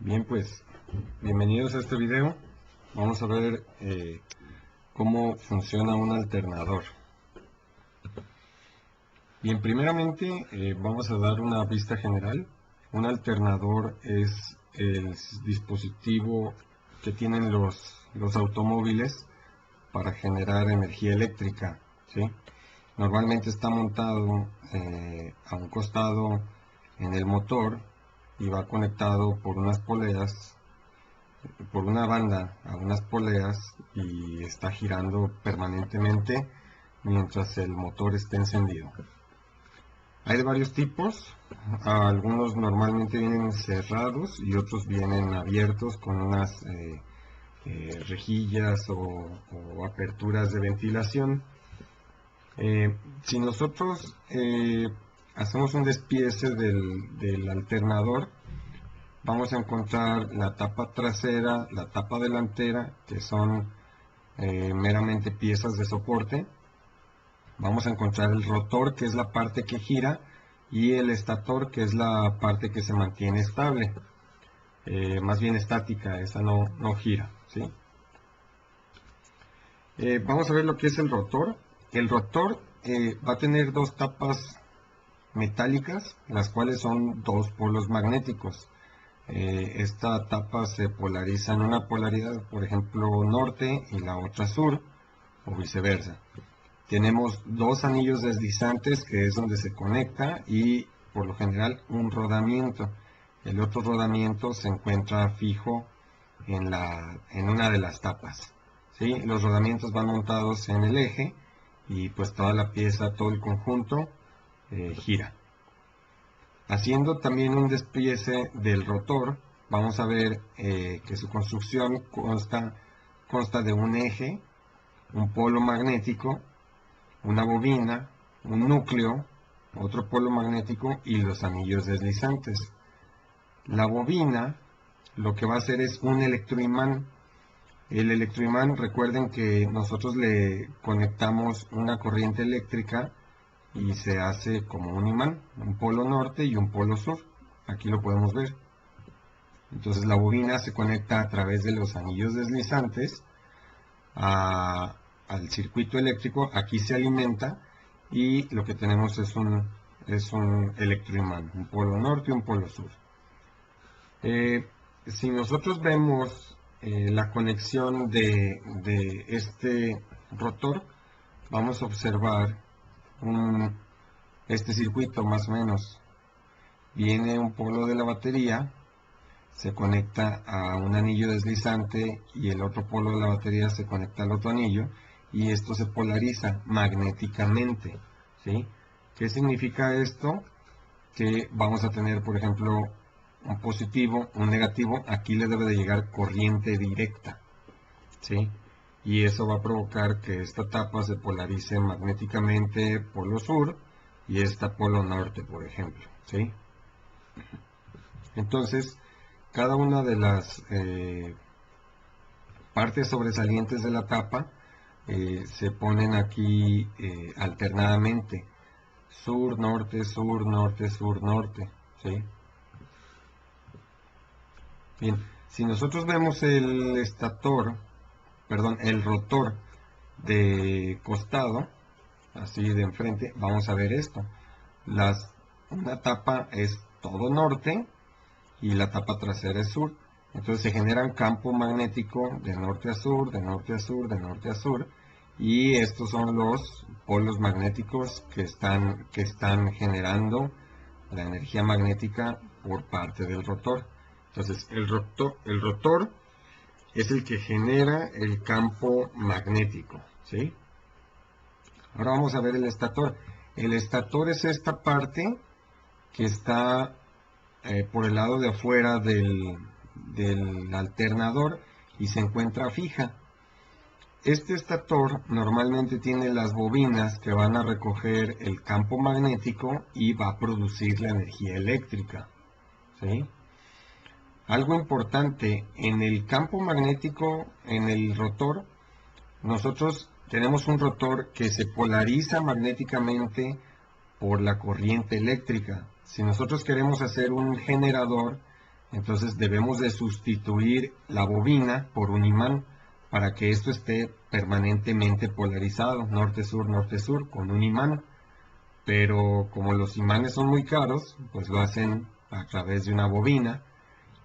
Bien, pues bienvenidos a este video. Vamos a ver cómo funciona un alternador. Bien, primeramente vamos a dar una vista general. Un alternador es el dispositivo que tienen los automóviles para generar energía eléctrica, ¿sí? Normalmente está montado a un costado en el motor y va conectado por unas poleas, por una banda a unas poleas, y está girando permanentemente mientras el motor esté encendido. Hay de varios tipos, algunos normalmente vienen cerrados y otros vienen abiertos con unas rejillas o aperturas de ventilación. Si nosotros hacemos un despiece del alternador, vamos a encontrar la tapa trasera, la tapa delantera, que son meramente piezas de soporte. Vamos a encontrar el rotor, que es la parte que gira, y el estator, que es la parte que se mantiene estable, más bien estática, esa no gira, ¿sí? Vamos a ver lo que es el rotor. El rotor va a tener dos tapas metálicas, las cuales son dos polos magnéticos. Esta tapa se polariza en una polaridad, por ejemplo norte, y la otra sur, o viceversa. Tenemos dos anillos deslizantes, que es donde se conecta, y por lo general un rodamiento. El otro rodamiento se encuentra fijo en una de las tapas, ¿sí? Los rodamientos van montados en el eje y pues toda la pieza, todo el conjunto gira. Haciendo también un despiece del rotor, vamos a ver que su construcción consta de un eje, un polo magnético, una bobina, un núcleo, otro polo magnético y los anillos deslizantes. La bobina lo que va a hacer es un electroimán. El electroimán, recuerden que nosotros le conectamos una corriente eléctrica y se hace como un imán, un polo norte y un polo sur. Aquí lo podemos ver. Entonces la bobina se conecta a través de los anillos deslizantes al circuito eléctrico. Aquí se alimenta y lo que tenemos es un electroimán, un polo norte y un polo sur. Si nosotros vemos la conexión de este rotor, vamos a observar este circuito más o menos. Viene un polo de la batería, se conecta a un anillo deslizante y el otro polo de la batería se conecta al otro anillo, y esto se polariza magnéticamente, ¿sí? ¿Qué significa esto? Que vamos a tener, por ejemplo, un positivo, un negativo. Aquí le debe de llegar corriente directa, ¿sí? Y eso va a provocar que esta tapa se polarice magnéticamente polo sur y esta polo norte, por ejemplo, ¿sí? Entonces, cada una de las partes sobresalientes de la tapa se ponen aquí alternadamente: sur, norte, sur, norte, sur, norte, ¿sí? Bien, si nosotros vemos el rotor de costado, así de enfrente, vamos a ver esto. Una tapa es todo norte y la tapa trasera es sur. Entonces se genera un campo magnético de norte a sur, de norte a sur, de norte a sur, y estos son los polos magnéticos que están generando la energía magnética por parte del rotor. Entonces el rotor es el que genera el campo magnético, ¿sí? Ahora vamos a ver el estator. El estator es esta parte que está por el lado de afuera del alternador y se encuentra fija. Este estator normalmente tiene las bobinas que van a recoger el campo magnético y va a producir la energía eléctrica, ¿sí? Algo importante, en el campo magnético, en el rotor, nosotros tenemos un rotor que se polariza magnéticamente por la corriente eléctrica. Si nosotros queremos hacer un generador, Entonces debemos de sustituir la bobina por un imán para que esto esté permanentemente polarizado, norte-sur, con un imán. Pero como los imanes son muy caros, pues lo hacen a través de una bobina,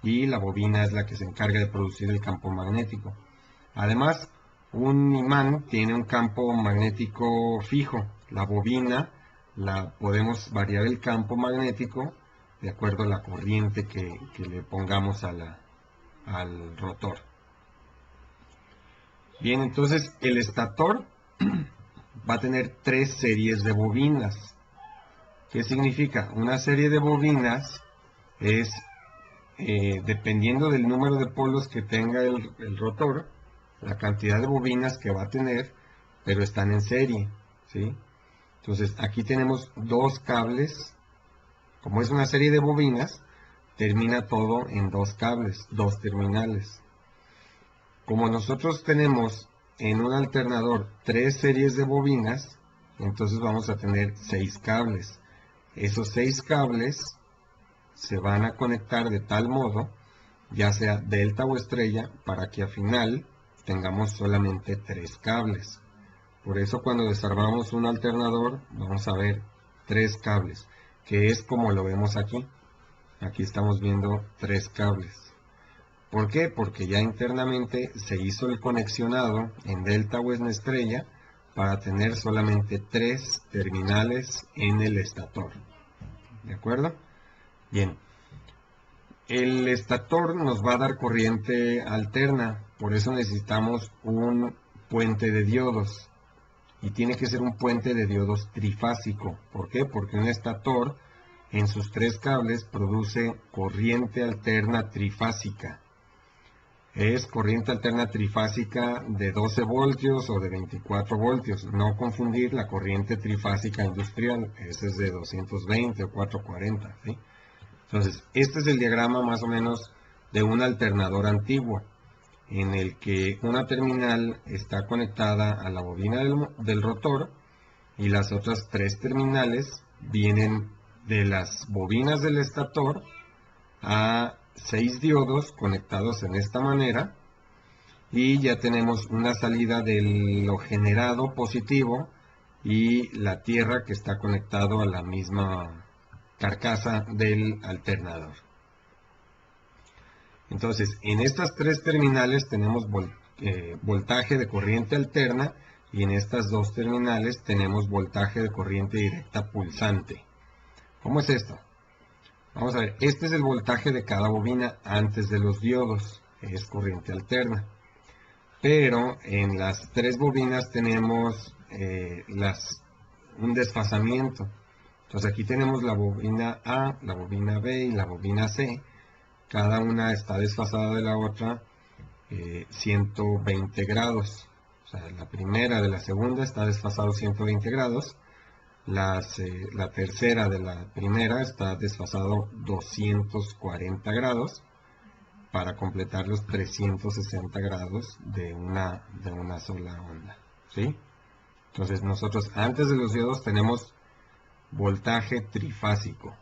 y la bobina es la que se encarga de producir el campo magnético. Además, un imán tiene un campo magnético fijo. La bobina podemos variar el campo magnético de acuerdo a la corriente que le pongamos al rotor. Bien, entonces el estator va a tener 3 series de bobinas. ¿Qué significa? Una serie de bobinas es, dependiendo del número de polos que tenga el rotor, la cantidad de bobinas que va a tener, pero están en serie, ¿sí? Entonces aquí tenemos 2 cables. Como es una serie de bobinas, termina todo en 2 cables, 2 terminales. Como nosotros tenemos en un alternador 3 series de bobinas, entonces vamos a tener 6 cables. Esos 6 cables se van a conectar de tal modo, ya sea delta o estrella, para que al final tengamos solamente 3 cables. Por eso cuando desarmamos un alternador vamos a ver 3 cables, que es como lo vemos aquí. Aquí estamos viendo 3 cables. ¿Por qué? Porque ya internamente se hizo el conexionado en delta o en estrella para tener solamente 3 terminales en el estator. ¿De acuerdo? Bien. El estator nos va a dar corriente alterna, por eso necesitamos un puente de diodos. Y tiene que ser un puente de diodos trifásico. ¿Por qué? Porque un estator en sus 3 cables produce corriente alterna trifásica. Es corriente alterna trifásica de 12 voltios o de 24 voltios. No confundir la corriente trifásica industrial, esa es de 220 o 440, ¿sí? Entonces, este es el diagrama más o menos de un alternador antiguo, en el que una terminal está conectada a la bobina del rotor y las otras 3 terminales vienen de las bobinas del estator a 6 diodos conectados en esta manera, y ya tenemos una salida de lo generado positivo y la tierra que está conectado a la misma carcasa del alternador. Entonces, en estas 3 terminales tenemos voltaje de corriente alterna, y en estas 2 terminales tenemos voltaje de corriente directa pulsante. ¿Cómo es esto? Vamos a ver, este es el voltaje de cada bobina antes de los diodos, es corriente alterna. Pero en las 3 bobinas tenemos un desfasamiento. Entonces aquí tenemos la bobina A, la bobina B y la bobina C. Cada una está desfasada de la otra 120 grados. O sea, la primera de la segunda está desfasado 120 grados. La tercera de la primera está desfasado 240 grados para completar los 360 grados de una sola onda, ¿sí? Entonces nosotros antes de los diodos tenemos voltaje trifásico.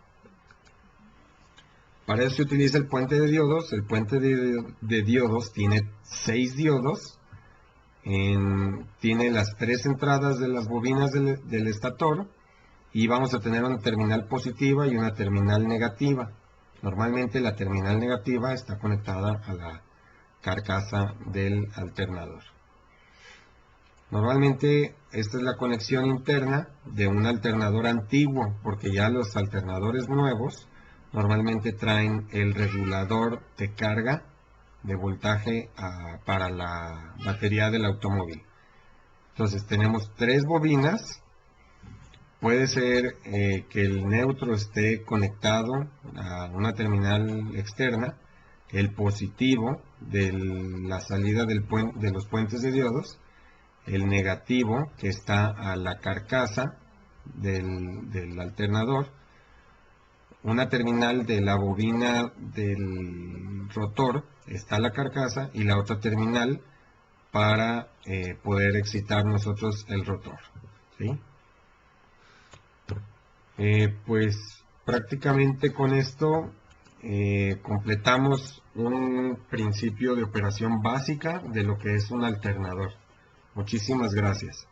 Para eso se utiliza el puente de diodos. El puente de diodos tiene 6 diodos. Tiene las 3 entradas de las bobinas del estator, y vamos a tener una terminal positiva y una terminal negativa. Normalmente la terminal negativa está conectada a la carcasa del alternador. Normalmente esta es la conexión interna de un alternador antiguo, porque ya los alternadores nuevos normalmente traen el regulador de carga de voltaje para la batería del automóvil. Entonces tenemos 3 bobinas. Puede ser que el neutro esté conectado a una terminal externa, el positivo de la salida de los puentes de diodos, el negativo que está a la carcasa del alternador, una terminal de la bobina del rotor está a la carcasa, y la otra terminal para poder excitar nosotros el rotor, ¿sí? Pues prácticamente con esto completamos un principio de operación básica de lo que es un alternador. Muchísimas gracias.